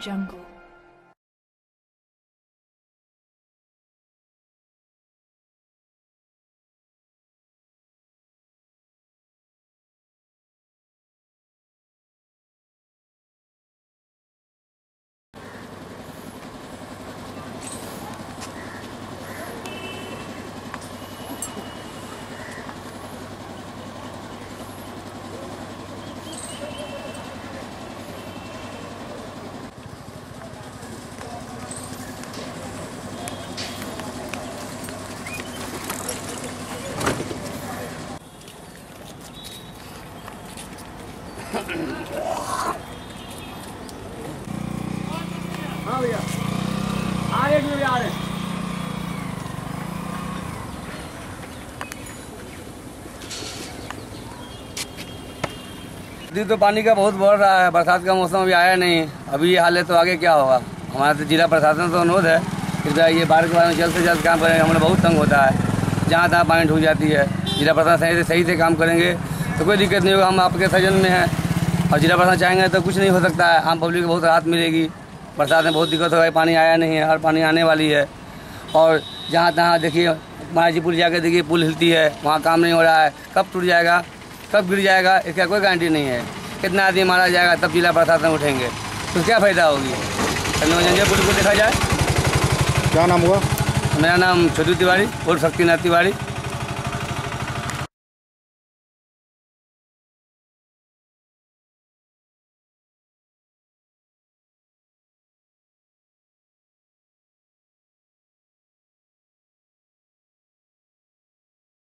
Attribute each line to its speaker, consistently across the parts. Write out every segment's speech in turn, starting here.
Speaker 1: Jungle.
Speaker 2: हाँ भैया आ रहे हैं आ रहे हैं।
Speaker 3: तो पानी का बहुत बढ़ रहा है, बरसात का मौसम अभी आया नहीं। अभी ये हाल है तो आगे क्या होगा। हमारा तो जिला प्रशासन तो अनुरोध है कृपया ये बाढ़ के बारे में जल्द से जल्द काम करेंगे। हमें बहुत तंग होता है, जहाँ तहाँ पानी ढूक जाती है। जिला प्रशासन सही से काम करेंगे तो कोई दिक्कत नहीं होगा। हम आपके सजन में हैं और जिला प्रशासन चाहेंगे तो कुछ नहीं हो सकता है। आम पब्लिक को बहुत राहत मिलेगी। बरसात में बहुत दिक्कत होगा, पानी आया नहीं है और पानी आने वाली है। और जहाँ तहाँ देखिए महाराजी पुल जाके देखिए पुल हिलती है, वहाँ काम नहीं हो रहा है। कब टूट जाएगा, कब गिर जाएगा, इसका कोई गारंटी नहीं है। कितना आदमी मारा जाएगा तब जिला प्रशासन उठेंगे तो क्या फ़ायदा होगी। जंजय पुल को देखा जाए।
Speaker 4: क्या नाम हुआ?
Speaker 3: मेरा नाम छोटू तिवारी और शक्तिनाथ तिवारी।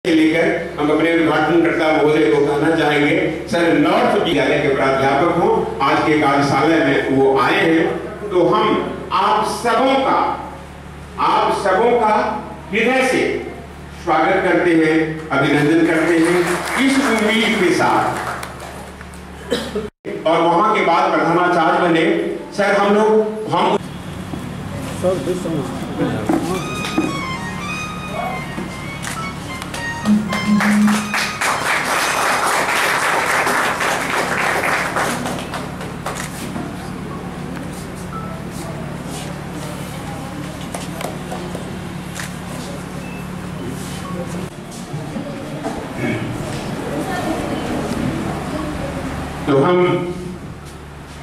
Speaker 5: लेकर हम अपने उद्घाटनकर्ता महोदय को कहना चाहेंगे, सर नॉर्थ विद्यालय के प्राध्यापक हों, आज के कार्यशाला में वो आए हैं, तो हम आप सबों का हृदय से स्वागत करते हैं, अभिनंदन करते हैं इस उम्मीद के साथ। और वहां के बाद प्रधानाचार्य बने सर हम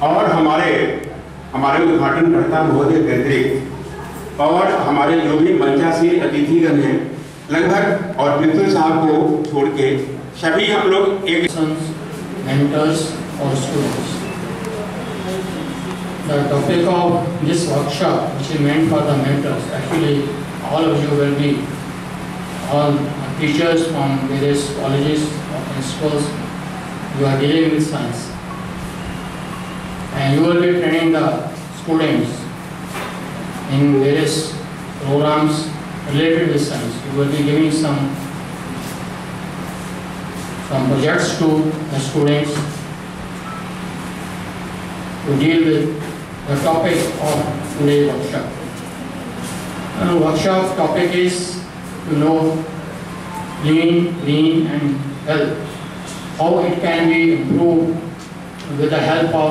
Speaker 5: और हमारे उद्घाटनकर्ता महोदय के अतिरिक्त और हमारे जो भी मंचासीन अतिथिगण हैं लगभग और प्रिंसिपल साहब को छोड़ के सभी हम लोग एक
Speaker 6: mentors or students. The topic of this workshop, which is meant for the mentors, actually all of you will be all teachers from various colleges or schools. You are dealing with science, and you will be training the students in various programs related with science. You will be giving some projects to the students to deal with the topic of today's workshop. The workshop topic is to know lean, lean and health, how it can be improved with the help of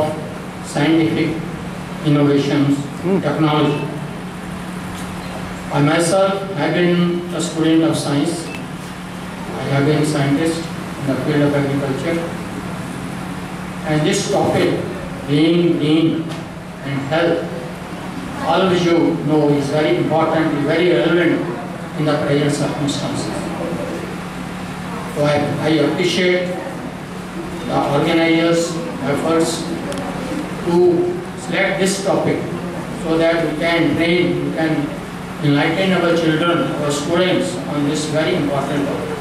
Speaker 6: scientific innovations, technology. I myself have been a student of science. I have been a scientist in the field of agriculture. And this topic, lean, lean and health, all of you know is very important, is very relevant in the present circumstances. So I appreciate the organizers' efforts to select this topic so that we can train, we can enlighten our children, our students on this very important topic.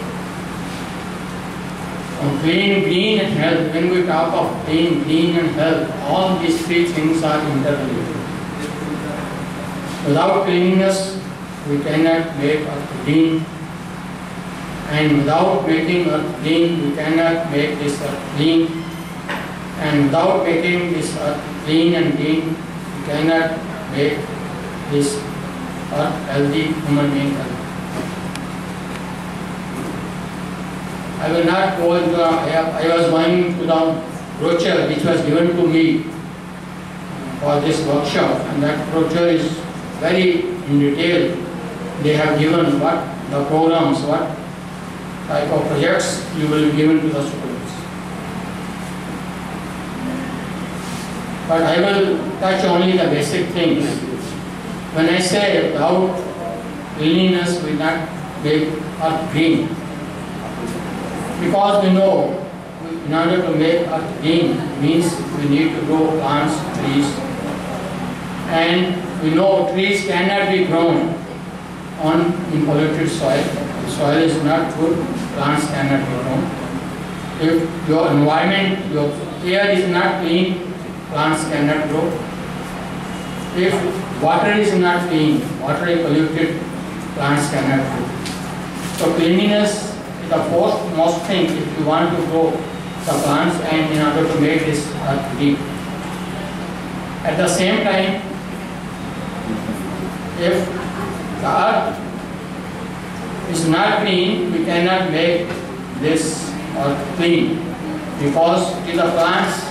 Speaker 6: On clean, green and health, when we talk of clean, green and health, all these three things are interrelated. Without cleanliness, we cannot make earth clean, and without making earth clean, we cannot make this earth clean, and without making this earth clean and green, we cannot make this earth healthy, human being healthy. I will not go into I was going to the brochure which was given to me for this workshop, and that brochure is very in detail. They have given what the programs, what type of projects you will be given to the students. But I will touch only the basic things. When I say without cleanliness we not make earth green, because we know in order to make earth green means we need to grow plants, trees, and we know trees cannot be grown on in polluted soil. The soil is not good, plants cannot be grown. If your environment, your air is not clean, plants cannot grow. If water is not clean, water is polluted, plants cannot grow. So cleanliness is the most thing if you want to grow the plants and in order to make this earth green. At the same time, if the earth is not clean, we cannot make this earth clean, because it is the plants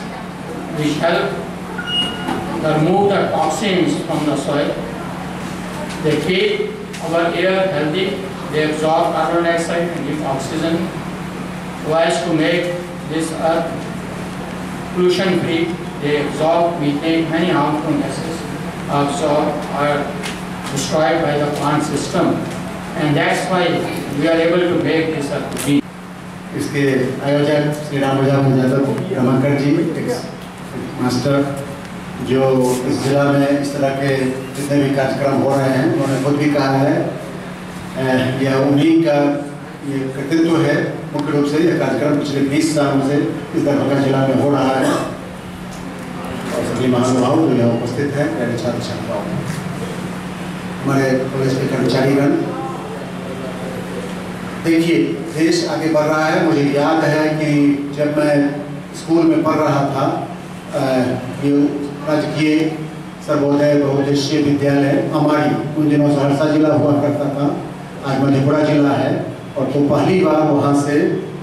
Speaker 6: which help remove the toxins from the soil. They keep our air healthy, they absorb carbon dioxide and give oxygen, whilst to make this earth pollution free, they absorb methane, many harmful gases absorbed or destroyed by the plant system, and that's why we are able to make this earth green.
Speaker 4: इसके आयोजक श्री राम यादव रमाकर जी, master, जो इस जिला में इस तरह के जितने भी कार्यक्रम हो रहे हैं, उन्होंने खुद भी कहा है यह उन्हीं का ये कृतित्व है। मुख्य रूप से यह कार्यक्रम पिछले 20 सालों से इस दरभंगा जिला में हो रहा है, और सभी महानुभाव जो यहाँ उपस्थित हैं, प्यारे छात्र छात्राओं, हमारे कॉलेज के कर्मचारीगण, देखिए देश आगे बढ़ रहा है। मुझे याद है कि जब मैं स्कूल में पढ़ रहा था, ये राजकीय सर्वोदय बहुउद्देशीय विद्यालय अमाड़ी, उन दिनों सहरसा जिला हुआ करता था, आज मधेपुरा जिला है, और तो पहली बार वहाँ से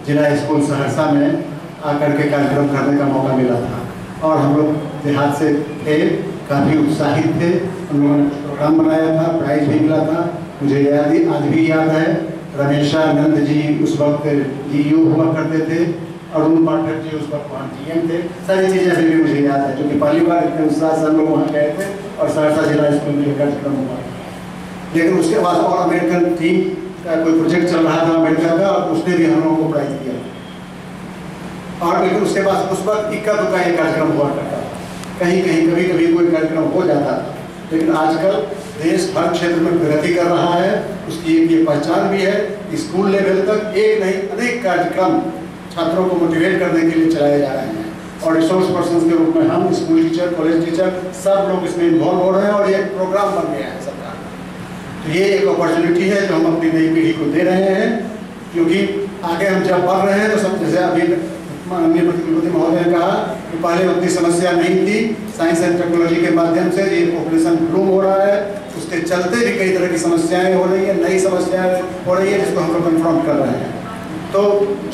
Speaker 4: जिला स्कूल सहरसा में आकर के कार्यक्रम करने का मौका मिला था, और हम लोग देहात से थे, काफ़ी उत्साहित थे। उन लोगों ने प्रोग्राम बनाया था, प्राइज भी मिला था। मुझे याद आज भी याद है, रमेशानंद जी उस वक्त जीयू हुआ करते थे, अरुण पाठक जी उस वक्त वहाँ GM थे। सारी चीज़ें अभी भी मुझे याद है, क्योंकि पहली बार इतने उत्साह से हम लोग वहाँ गए थे और सहरसा जिला स्कूल में कार्यक्रम हुआ। लेकिन उसके बाद और अमेरिकन टीम का कोई प्रोजेक्ट चल रहा था अमेरिका का, और उसने भी हम लोगों को प्राइज दिया। और लेकिन उसके बाद उस वक्त इक्का दुक्का ये कार्यक्रम हुआ करता था, कहीं कहीं कभी कभी कोई कार्यक्रम हो जाता था। लेकिन आजकल देश हर क्षेत्र में प्रगति कर रहा है, उसकी एक ये पहचान भी है। स्कूल लेवल तक एक नहीं अनेक कार्यक्रम छात्रों को मोटिवेट करने के लिए चलाए जा रहे हैं, और रिसोर्स पर्सन के रूप में हम स्कूल टीचर, कॉलेज टीचर, सब लोग इसमें इन्वॉल्व हो रहे हैं, और ये प्रोग्राम बन गया है सरकार। तो ये एक अपॉर्चुनिटी है जो हम अपनी नई पीढ़ी को दे रहे हैं, क्योंकि आगे हम जब बढ़ रहे हैं तो सब, जैसे अभी माननीय प्रतिनिधि महोदय ने कहा कि पहले उतनी समस्या नहीं थी, साइंस एंड टेक्नोलॉजी के माध्यम से ये पॉपुलेशन ब्लूम हो रहा है, उसके चलते भी कई तरह की समस्याएं हो रही है, नई समस्याएं हो रही है, जिसको हम लोग कन्फ्रंट कर रहे हैं। तो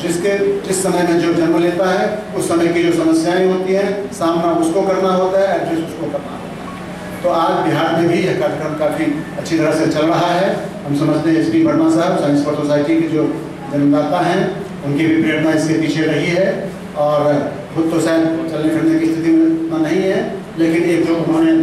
Speaker 4: जिस समय में जो जन्म लेता है, उस समय की जो समस्याएं होती हैं, सामना उसको करना होता है, एड्रेस उसको करना होता है। तो आज बिहार में भी यह कार्यक्रम काफ़ी अच्छी तरह से चल रहा है। हम समझते हैं SP वर्मा साहब, साइंस फॉर सोसाइटी के जो जन्मदाता हैं, उनकी भी प्रेरणा इसके पीछे रही है, और खुद तो शायद चलने फिरने की स्थिति में नहीं है, लेकिन एक जो उन्होंने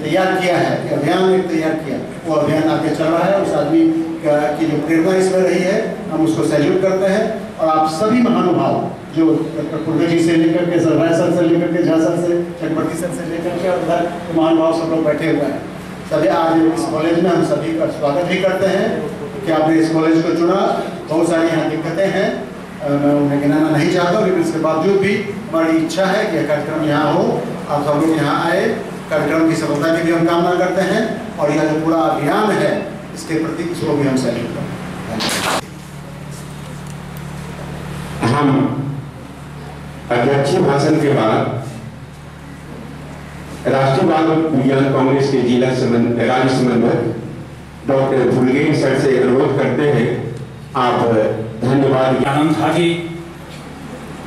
Speaker 4: तैयार किया है, अभियान एक तैयार किया, वो अभियान आगे चल रहा है। उस आदमी की जो प्रेरणा इसमें रही है, हम उसको सैल्यूट करते हैं। और आप सभी महानुभाव जो डॉक्टर पूर्वे जी से लेकर के, सरभाई सर से लेकर के, झा सर से, चक्रवर्ती सर से लेकर के, और उधर महानुभाव सब लोग बैठे हुए हैं। सभी आज इस कॉलेज में हम सभी का स्वागत भी करते हैं कि आपने इस कॉलेज को चुना। बहुत सारी यहाँ दिक्कतें हैं, मैं उन्हें गिनाना नहीं चाहता, लेकिन इसके बावजूद भी हमारी इच्छा है कि यह कार्यक्रम यहाँ हो, आप सब लोग यहाँ आए। कार्यक्रम की सफलता की भी हम कामना करते हैं, और यह जो पूरा अभियान है, इसके प्रति इसको भी हम सैल्यूट करते हैं।
Speaker 5: हम अध्यक्षीय भाषण के बाद राष्ट्रीय बाल विज्ञान कांग्रेस के जिला राज्य समन्वयक डॉक्टर फुलगेन सर से अनुरोध करते हैं, आप धन्यवाद।
Speaker 1: आनंद झा जी,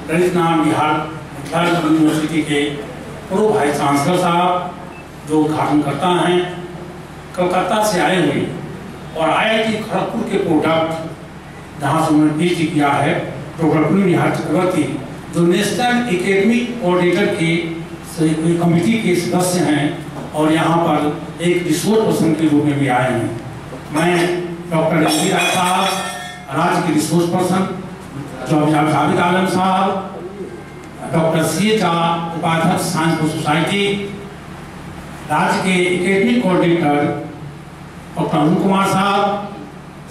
Speaker 1: बिहार यूनिवर्सिटी के पूर्व वाइस चांसलर साहब, जो उद्घाटनकर्ता हैं कलकत्ता से आए हुए और IIT खड़गपुर के प्रोडक्ट जहाँ से उन्होंने PhD किया है डॉक्टर निहार चक्रवर्ती, जो नेशनल एकेडमिक कोऑर्डिनेटर की कमेटी के सदस्य हैं और यहाँ पर एक रिसोर्स पर्सन के रूप में भी आए हैं। मैं डॉक्टर नसीर साहब, राज्य के रिसोर्स पर्सन जावेद आलम साहब, डॉक्टर CHA उपाध्यक्ष साइंस सोसाइटी, राज्य के academic coordinator doctor Arun Kumar साहब,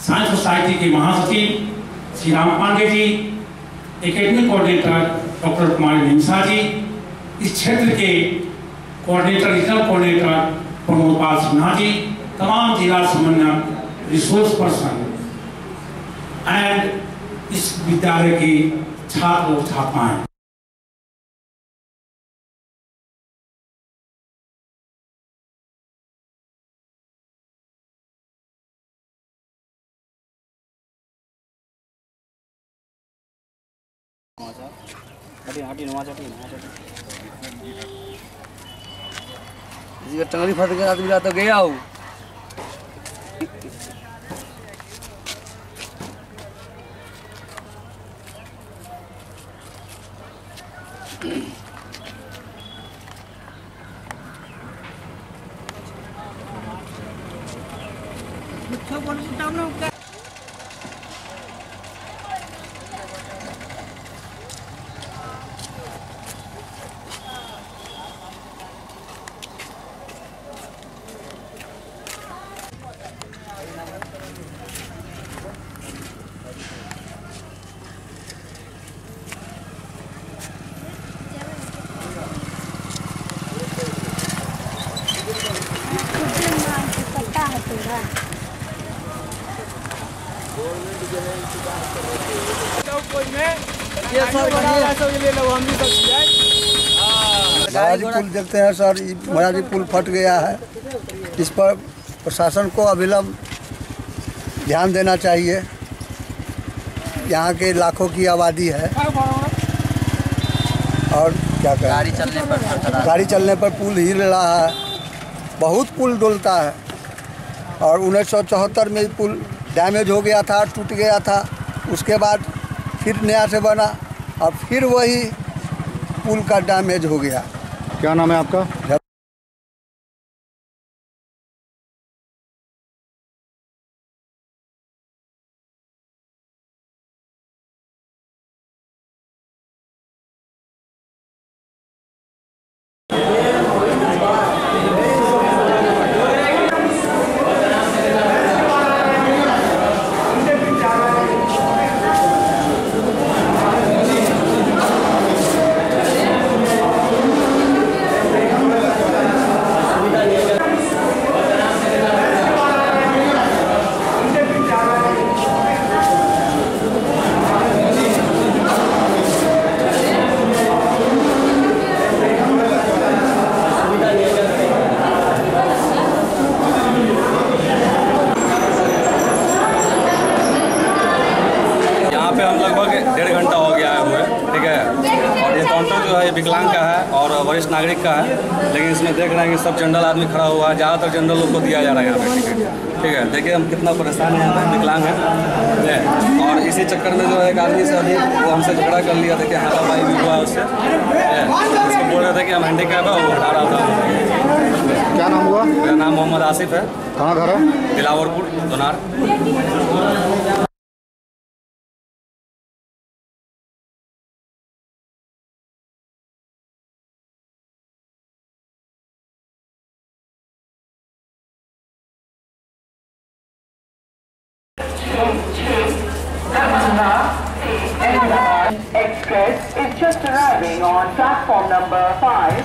Speaker 1: साइंस सोसाइटी के महासचिव Shri Ram Pandey ji, academic coordinator doctor कुमारी निमसा जी, इस क्षेत्र के कोऑर्डिनेटर रीजनल कोऑर्डिनेटर प्रमोद पाल सिन्हा जी, तमाम जिला समन्वयक, रिसोर्स पर्सन एंड इस विद्यालय के छात्र और छात्राएं।
Speaker 3: टंगड़ी फंस गया तो गया हूँ।
Speaker 7: महाराजी पुल देखते हैं सर, महाराजी पुल फट गया है। इस पर प्रशासन को अविलंब ध्यान देना चाहिए। यहाँ के लाखों की आबादी है और क्या करें, गाड़ी चलने पर पुल हिल रहा है, बहुत पुल डोलता है। और 1974 में पुल डैमेज हो गया था, टूट गया था, उसके बाद फिर नया से बना और फिर वही पुल का डैमेज हो गया।
Speaker 2: क्या नाम है आपका?
Speaker 3: विकलांग का है और वरिष्ठ नागरिक का है, लेकिन इसमें देख रहे हैं कि सब जनरल आदमी खड़ा हुआ है। ज़्यादातर जनरल लोग को दिया जा रहा है यहाँ पे टिकट। ठीक है, देखिए हम कितना परेशान है, यहाँ पे विकलांग है और इसी चक्कर में जो है एक आदमी से अभी वो हमसे झगड़ा कर लिया। देखिए हाथापाई भी हुआ उससे, उसको बोल रहे थे कि हम हैंडीकैप है, वो उठा रहा था।
Speaker 2: क्या नाम हुआ?
Speaker 3: मेरा नाम मोहम्मद आसिफ है।
Speaker 2: कहाँ घर है?
Speaker 3: दिलावरपुर दोनार।
Speaker 8: Express is just arriving on platform number 5.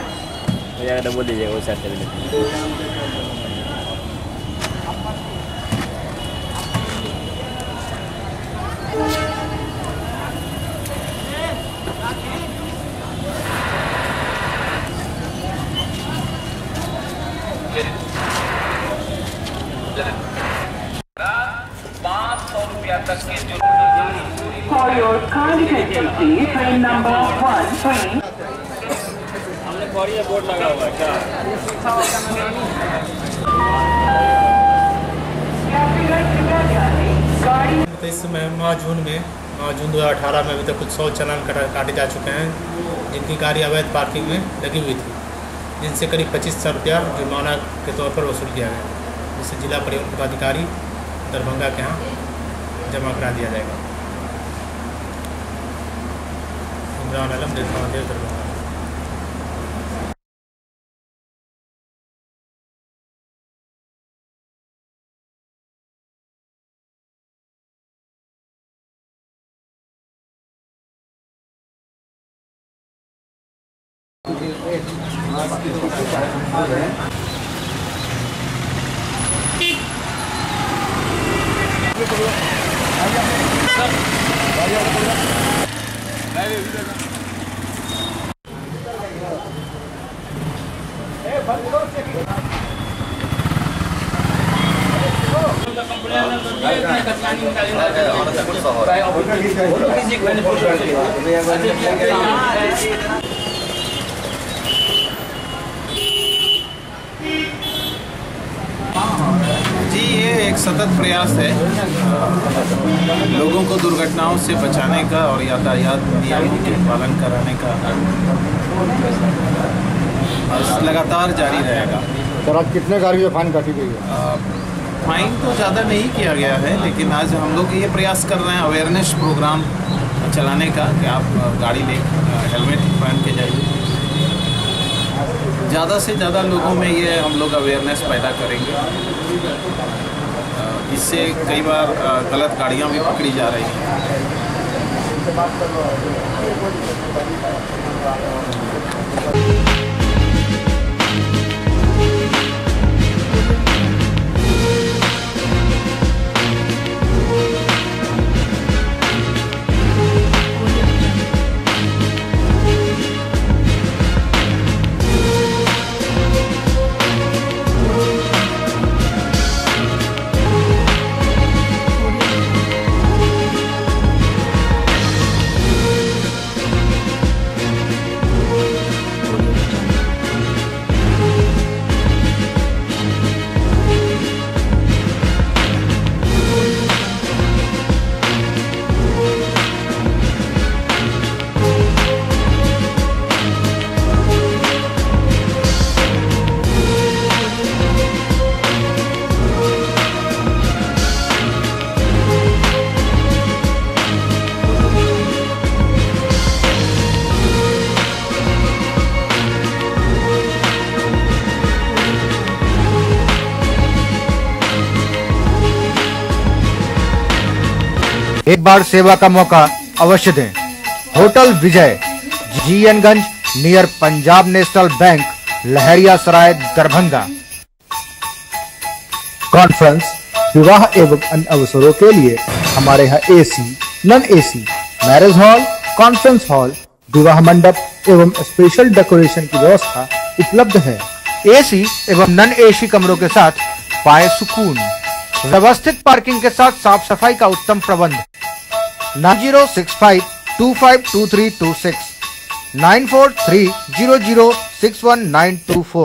Speaker 8: For your kind attention, please, train number 13.
Speaker 9: इस समय 9 जून 2018 में अभी तक कुछ 100 चालान काटे जा चुके हैं, जिनकी गाड़ी अवैध पार्किंग में लगी हुई थी, जिनसे करीब 2500 रुपया जुर्माना के तौर पर वसूल किया गया, जिसे जिला परिवहन पदाधिकारी दरभंगा के यहाँ जमा करा दिया जाएगा। इमरान आलम, दरभंगा।
Speaker 10: जी, ये एक सतत प्रयास है लोगों को दुर्घटनाओं से बचाने का और यातायात नियमों के पालन कराने का, लगातार जारी रहेगा।
Speaker 11: सर, आज कितने गाड़ियों में फाइन काटी गई है?
Speaker 10: फाइन तो ज़्यादा नहीं किया गया है, लेकिन आज हम लोग ये प्रयास कर रहे हैं अवेयरनेस प्रोग्राम चलाने का कि आप गाड़ी ले हेलमेट पहन के जाइए। ज़्यादा से ज़्यादा लोगों में ये हम लोग अवेयरनेस पैदा करेंगे। इससे कई बार गलत गाड़ियाँ भी पकड़ी जा रही हैं।
Speaker 11: एक बार सेवा का मौका अवश्य दें। होटल विजय, GN-गंज, नियर पंजाब नेशनल बैंक, लहरिया सराय, दरभंगा। कॉन्फ्रेंस, विवाह एवं अन्य अवसरों के लिए हमारे यहाँ AC, non AC, marriage hall, conference hall, विवाह मंडप एवं स्पेशल डेकोरेशन की व्यवस्था उपलब्ध है। AC एवं नॉन AC कमरों के साथ पाए सुकून। व्यवस्थित पार्किंग के साथ साफ सफाई का उत्तम प्रबंध। 9065252326 9430061924।